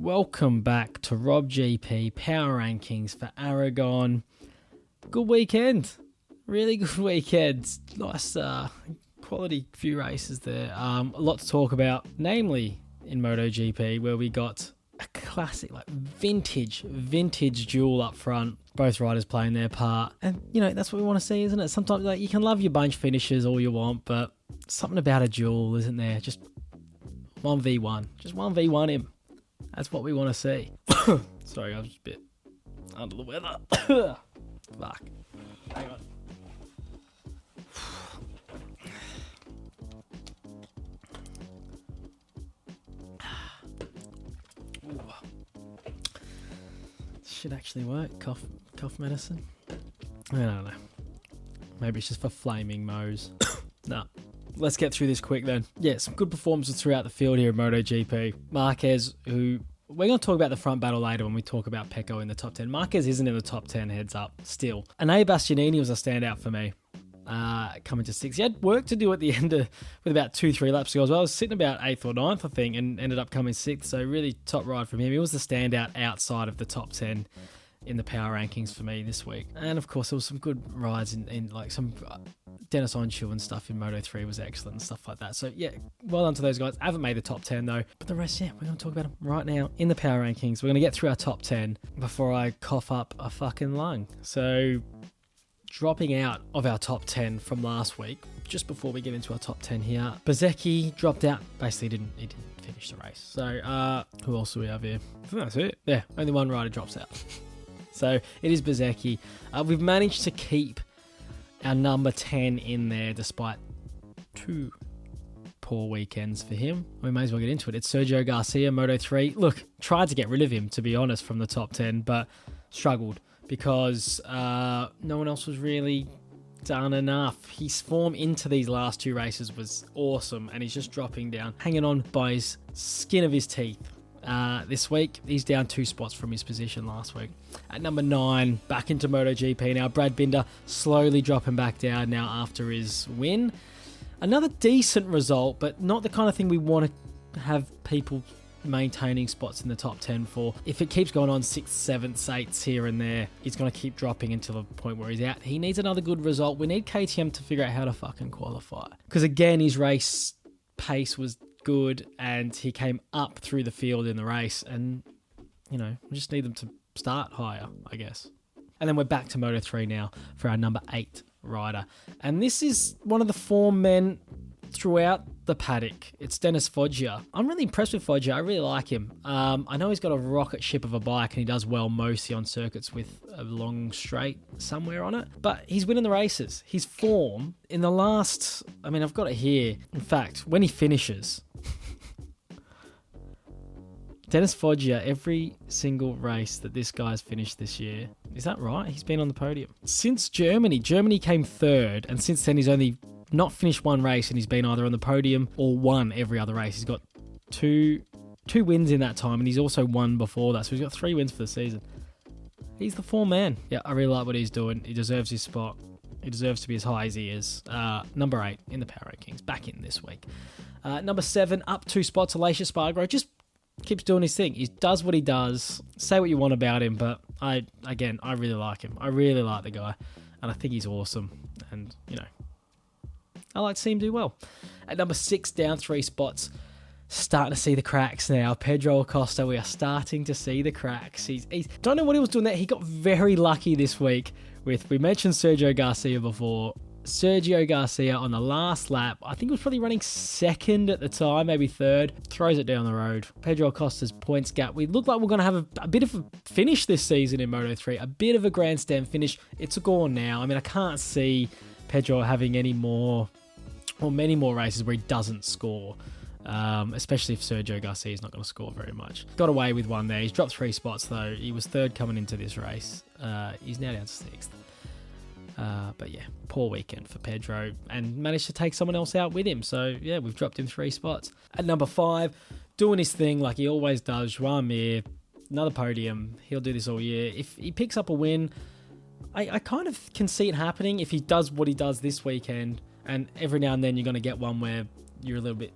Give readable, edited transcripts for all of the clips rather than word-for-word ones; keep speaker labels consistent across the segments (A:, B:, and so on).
A: welcome back to Rob GP Power Rankings for Aragon. Good weekend, really good weekend. Nice quality few races there. A lot to talk about, namely in MotoGP, where we got a classic, like vintage duel up front. Both riders playing their part, and that's what we want to see, isn't it? Sometimes you can love your bunch finishes all you want, but something about a duel, isn't there? Just 1v1, just 1v1 him. That's what we want to see. Sorry, I was a bit under the weather. Fuck. Hang on. Should actually work. Cough medicine. I don't know. Maybe it's just for flaming mows. No. Let's get through this quick then. Yeah, some good performances throughout the field here in MotoGP. Marquez, who we're going to talk about the front battle later when we talk about Pecco in the top 10. Marquez isn't in the top 10, heads up, still. Ane Bastianini was a standout for me, coming to 6th. He had work to do at the end with about 2-3 laps to go as well. I was sitting about 8th or 9th, I think, and ended up coming 6th. So really top ride from him. He was the standout outside of the top 10 in the power rankings for me this week. And of course, there was some good rides in like some Dennis Onshu and stuff in Moto3 was excellent and stuff like that. So yeah, well done to those guys. I haven't made the top 10 though, but the rest, yeah, we're going to talk about them right now in the power rankings. We're going to get through our top 10 before I cough up a fucking lung. So dropping out of our top 10 from last week, just before we get into our top 10 here, Bezzecchi dropped out. Basically, he didn't finish the race. So who else do we have here? I think that's it. Yeah, only one rider drops out. So it is Bezzecchi. We've managed to keep our number 10 in there despite 2 poor weekends for him. We may as well get into it. It's Sergio Garcia, Moto3. Look, tried to get rid of him, to be honest, from the top 10, but struggled because no one else was really done enough. His form into these last 2 races was awesome, and he's just dropping down, hanging on by his skin of his teeth. This week, he's down 2 spots from his position last week. At number 9, back into MotoGP now. Brad Binder slowly dropping back down now after his win. Another decent result, but not the kind of thing we want to have people maintaining spots in the top 10 for. If it keeps going on 6th, 7th, 8th here and there, he's going to keep dropping until the point where he's out. He needs another good result. We need KTM to figure out how to fucking qualify. Because again, his race pace was good and he came up through the field in the race, and we just need them to start higher, I guess. And then we're back to Moto3 now for our number 8 rider, and this is one of the form men throughout the paddock. It's Dennis Foggia. I'm really impressed with Foggia. I really like him. I know he's got a rocket ship of a bike and he does well mostly on circuits with a long straight somewhere on it, but he's winning the races. His form in the last, I've got it here. In fact, when he finishes, Dennis Foggia, every single race that this guy's finished this year, is that right? He's been on the podium. Since Germany came 3rd, and since then he's only not finished 1 race, and he's been either on the podium or won every other race. He's got two wins in that time, and he's also won before that, so he's got 3 wins for the season. He's the form man. Yeah, I really like what he's doing. He deserves his spot. He deserves to be as high as he is. Number 8 in the Power Rankings, back in this week. Number 7, up 2 spots, Aleix Espargaro, just keeps doing his thing. He does what he does. Say what you want about him, but I really like him. I really like the guy, and I think he's awesome, and I like to see him do well. At number 6, down 3 spots, starting to see the cracks now. Pedro Acosta, we are starting to see the cracks. He's don't know what he was doing there. He got very lucky this week with, we mentioned Sergio Garcia before. Sergio Garcia on the last lap, I think he was probably running 2nd at the time, maybe 3rd, throws it down the road. Pedro Acosta's points gap. We look like we're going to have a bit of a finish this season in Moto3, a bit of a grandstand finish. It's gone now. I can't see Pedro having any more or many more races where he doesn't score, especially if Sergio Garcia is not going to score very much. Got away with one there. He's dropped 3 spots though. He was 3rd coming into this race. He's now down to 6th. But yeah, poor weekend for Pedro, and managed to take someone else out with him. So yeah, we've dropped him 3 spots. At number 5, doing his thing like he always does, Joan Mir, another podium. He'll do this all year. If he picks up a win, I kind of can see it happening if he does what he does this weekend. And every now and then you're going to get one where you're a little bit,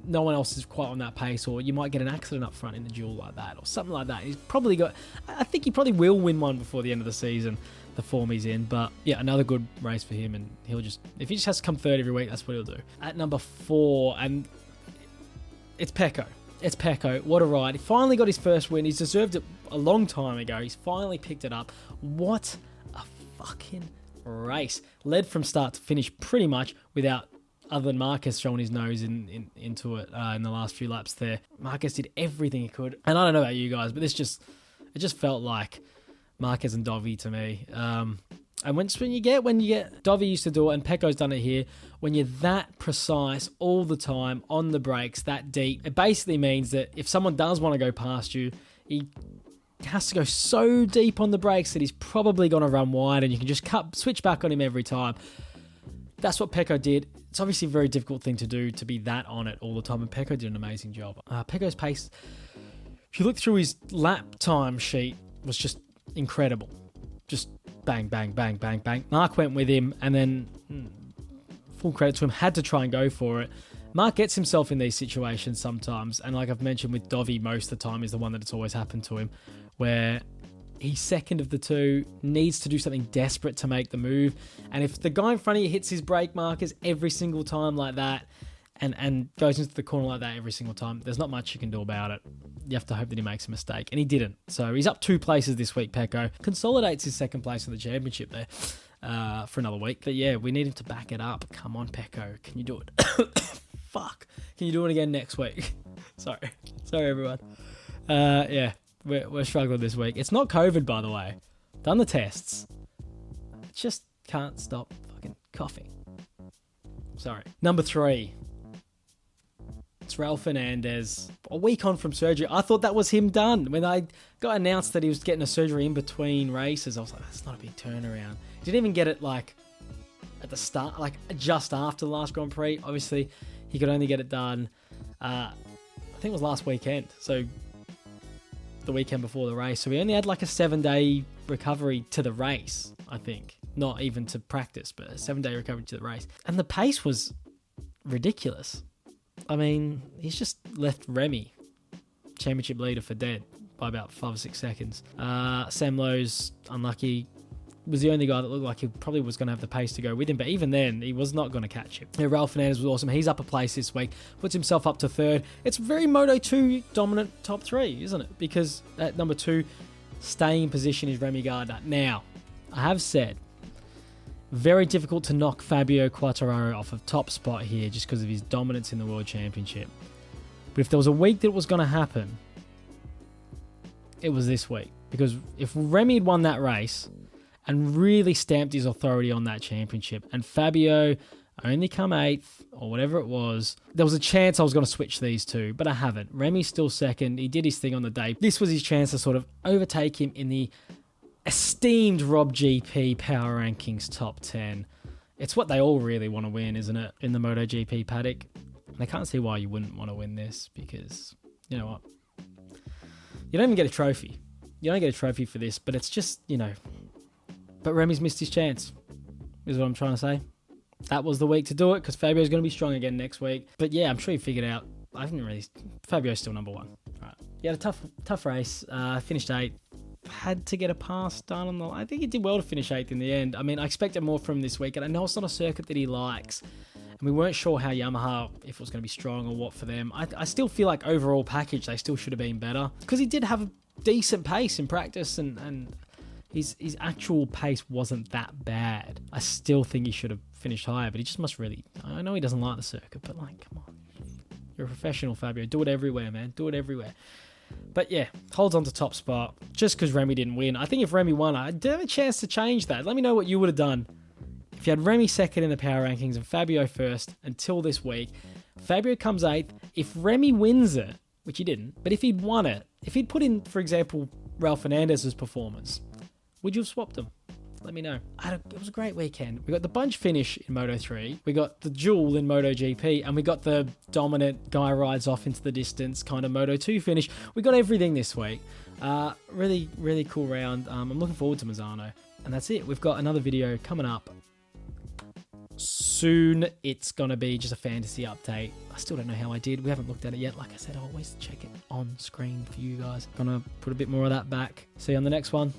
A: no one else is quite on that pace, or you might get an accident up front in the duel like that, or something like that. He's probably got, I think he probably will win one before the end of the season, the form he's in. But yeah, another good race for him, and he'll just, if he just has to come third every week, that's what he'll do. At number 4, and it's Pecco. It's Pecco. What a ride. He finally got his first win. He's deserved it a long time ago. He's finally picked it up. What a fucking race. Led from start to finish pretty much without, other than Marquez showing his nose into it in the last few laps there. Marquez did everything he could. And I don't know about you guys, but it just felt like Marquez and Dovi to me. And when you get Dovi used to do it, and Pecco's done it here, when you're that precise all the time on the brakes, that deep, it basically means that if someone does want to go past you, he has to go so deep on the brakes that he's probably going to run wide, and you can just switch back on him every time. That's what Pecco did. It's obviously a very difficult thing to do, to be that on it all the time, and Pecco did an amazing job. Pecco's pace, if you look through his lap time sheet, was just incredible. Just bang, bang, bang, bang, bang. Mark went with him, and then full credit to him, had to try and go for it. Mark gets himself in these situations sometimes, and like I've mentioned with Dovi, most of the time is the one that it's always happened to him, where he's second of the two, needs to do something desperate to make the move, and if the guy in front of you hits his brake markers every single time like that, and goes into the corner like that every single time, there's not much you can do about it. You have to hope that he makes a mistake, and he didn't. So he's up 2 places this week, Pecco. Consolidates his second place in the championship there for another week. But yeah, we need him to back it up. Come on, Pecco. Can you do it? Fuck. Can you do it again next week? Sorry, everyone. Yeah, we're struggling this week. It's not COVID, by the way. Done the tests. Just can't stop fucking coughing. Sorry. Number 3. It's Raul Fernandez. A week on from surgery. I thought that was him done. When I got announced that he was getting a surgery in between races, I was like, that's not a big turnaround. Didn't even get it like at the start, like just after the last Grand Prix. Obviously, he could only get it done, I think it was last weekend. So the weekend before the race. So we only had like a 7-day recovery to the race, I think. Not even to practice, but a 7-day recovery to the race. And the pace was ridiculous. I mean, he's just left Remy, championship leader, for dead by about 5 or 6 seconds. Sam Lowe's unlucky. Was the only guy that looked like he probably was going to have the pace to go with him, but even then, he was not going to catch him. Yeah, Raul Fernandez was awesome. He's up a place this week, puts himself up to 3rd. It's very Moto2 dominant top 3, isn't it? Because at number 2, staying in position is Remy Gardner. Now, I have said, very difficult to knock Fabio Quartararo off of top spot here just because of his dominance in the World Championship. But if there was a week that it was going to happen, it was this week. Because if Remy had won that race and really stamped his authority on that championship, and Fabio only come 8th or whatever it was, there was a chance I was going to switch these two, but I haven't. Remy's still 2nd. He did his thing on the day. This was his chance to sort of overtake him in the esteemed Rob GP Power Rankings top 10. It's what they all really want to win, isn't it, in the MotoGP paddock? And I can't see why you wouldn't want to win this, because, you know what? You don't even get a trophy. You don't get a trophy for this, but it's just, you know. But Remy's missed his chance, is what I'm trying to say. That was the week to do it, because Fabio's going to be strong again next week. But yeah, I'm sure you figured out. I haven't really. Fabio's still number 1. Right. He had a tough race. Finished 8th. Had to get a pass done on the. I think he did well to finish 8th in the end. I mean, I expected more from him this week, and I know it's not a circuit that he likes. And we weren't sure how Yamaha, if it was going to be strong or what for them. I still feel like overall package, they still should have been better. Because he did have a decent pace in practice, and his actual pace wasn't that bad. I still think he should have finished higher, but he just must really. I know he doesn't like the circuit, but like, come on. You're a professional, Fabio. Do it everywhere, man. Do it everywhere. But yeah, holds on to top spot just because Remy didn't win. I think if Remy won, I did have a chance to change that. Let me know what you would have done. If you had Remy 2nd in the power rankings and Fabio 1st until this week, Fabio comes 8th. If Remy wins it, which he didn't, but if he'd won it, if he'd put in, for example, Raul Fernandez's performance, would you have swapped them? Let me know. It was a great weekend. We got the bunch finish in Moto3. We got the duel in MotoGP. And we got the dominant guy rides off into the distance kind of Moto2 finish. We got everything this week. Really, really cool round. I'm looking forward to Mazzano. And that's it. We've got another video coming up soon it's going to be just a fantasy update. I still don't know how I did. We haven't looked at it yet. Like I said, I always check it on screen for you guys. Gonna put a bit more of that back. See you on the next one.